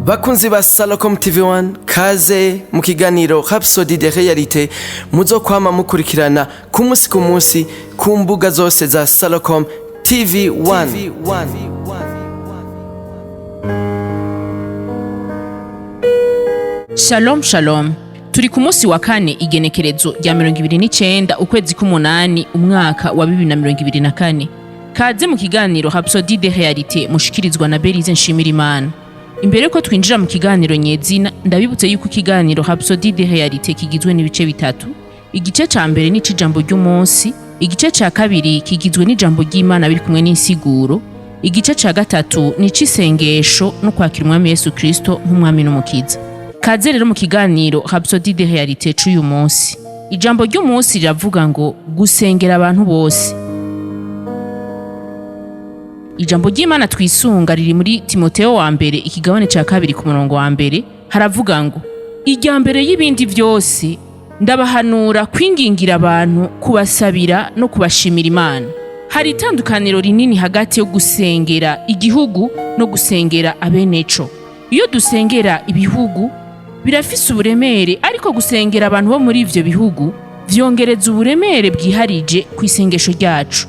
Bakunzi ba Salocom TV1 kaze mu kiganiro Rhapsody de Realite muzokwama mukurikirana ku munsi ku mbuga zose za Salocom TV1. Shalom shalom. Turi ku munsi wa kane igenekerezo rya 29 ukwezi k'umunani umwaka wa 2024. Kaze mu kiganiro Rhapsody de Realite mushikirizwa na Belize Nshimirimana. Imbere ko twinjira mu kiganiro nyezina ndabibutse yuko ikiganiro Rhapsody de Realite kigizwe n'ibice bitatu. Igice ca mbere ni cijambo ry'umunsi, igice ca kabiri kigizwe n'ijambo ry'Imana biri kumwe n'insiguro, igice ca gatatu ni cisengesho no kwakira Umwami Yesu Kristo nk'umwami n'umukiza. Kaze rero mu kiganiro Rhapsody de Realite c'uyu munsi. Ijambo ry'umunsi riravuga ngo gusengera abantu bose. Ijambo ry'Imana twisunga riri muri Timotheo wa mbere ikigabane ca kabiri ku murongo wa mbere haravuga ngo irya mbere y'ibindi byose ndabahanura kwingingira abantu kubasabira no kubashimira Imana. Hari itandukaniro rinini hagati yo gusengera igihugu no gusengera abeneco. Iyo dusengera ibihugu birafise uburemere, ariko gusengera abantu bo muri ivyo bihugu vyongereza uburemere bwiharije ku isengesho ryacu.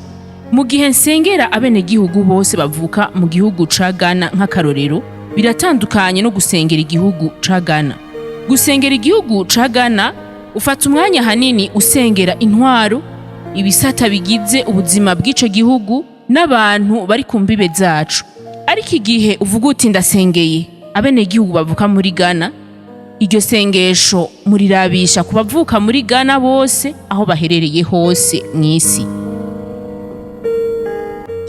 Mu gihe nsengera abenegihugu bose bavuka mu gihugu ca Ghana nk'akarorero, biratandukanye no gusengera igihugu ca Ghana. Gusengera igihugu ca Ghana ufata umwanya hanini usengera intwaro, ibisata bigize ubuzima bw'ico gihugu n'abantu bari ku mbibe zacu. Ariko igihe uvuga uti ndasengeye abenegihugu bavuka muri Ghana, iryo sengesho murirabisha ku bavuka muri Ghana bose aho baherereye hose mw'isi.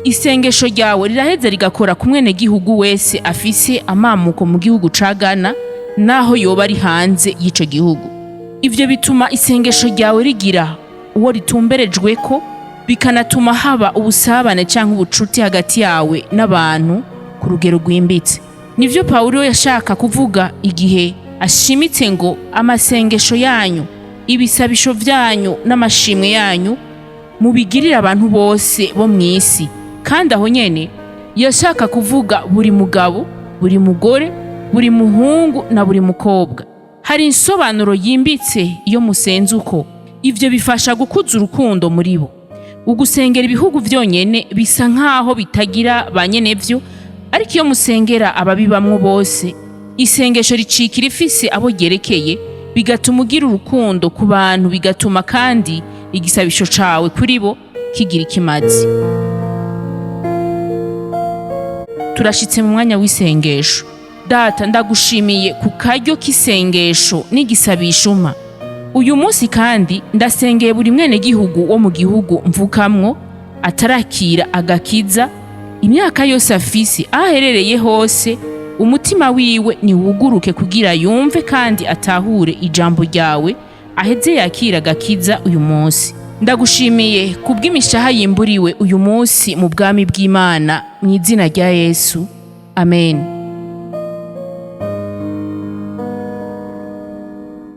Isengesho ryawe riraheza rigakora ku mwenegihugu wese afise amamuko mu gihugu ca Ghana naho yoba ari hanze y'ico gihugu. Ivyo bituma isengesho ryawe rigira uwo ritumberejweko, bikanatuma haba ubusabane canke ubucuti hagati yawe n'abantu ku rugero rwimbitse. Nivyo Paulo yashaka kuvuga igihe ashimitse ngo amasengesho yanyu, ibisabisho vyanyu n'amashimwe yanyu mubigirira abantu bose bo mw'isi. Kandi aho nyene yashaka kuvuga buri mugabo, buri mugore, buri muhungu na buri mukobwa. Hari insobanuro yimbitse iyo musenze uko. Ivyo bifasha gukuza urukundo muri bo. Ugusengera ibihugu vyonyene bisa nkaho bitagira banyenevyo, ariko iyo musengera ababibamwo bose, isengesho ricikira ifise abo ryerekeye, bigatuma ugira urukundo ku bantu, bigatuma kandi igisabisho cawe kuri bo kigira ikimazi. Turashitse mu mwanya w'isengesho. Data, ndagushimiye ku karyo k'isengesho n'igisabisho mpa. Uyu munsi kandi ndasengeye buri mwene gihugu wo mu gihugu mvukamwo atarakira agakiza, imyaka yose afise aherereye hose, umutima wiwe niwuguruke kugira yumve kandi atahure ijambo ryawe, aheze yakira agakiza uyu munsi. Ndagushimiye kubw'imishaha yimburiwe uyu munsi mu bwami bw'Imana, mu izina rya Yesu. Amen.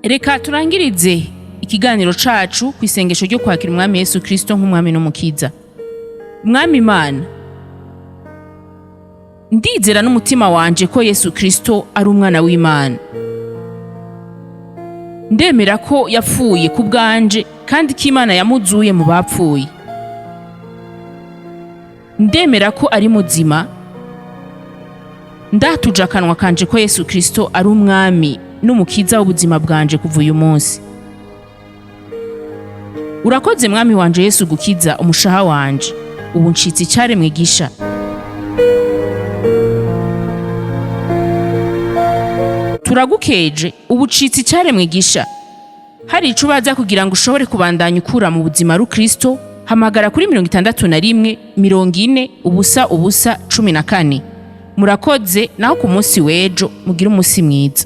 Reka turangirize ikiganiro cacu ku isengesho ryo kwakira Umwami Yesu Kristo nk'umwami n'umukiza. Mwami Imana, ndizera n'umutima wanje ko Yesu Kristo ari umwana w'Imana. Ndemera ko yapfuye ku bwanje kandi ko Imana yamuzuye mu bapfuye. Ndemera ko ari muzima. Ndatuje akanwa kanje ko Yesu Kristo ari umwami n'umukiza w'ubuzima bwanje kuva uyu munsi. Urakoze mwami wanje Yesu gukiza umushaha wanje. Ubu ncitse icaremwe gisha. Turagukeje ubucitsi icaremwe gisha. Hari ico baza kugira ngo ushobore kubandanya ukura mu buzima ru Kristo, hamagara kuri 61 40 ubusa 14. Murakoze naho ku munsi w'ejo mugira umunsi mwiza.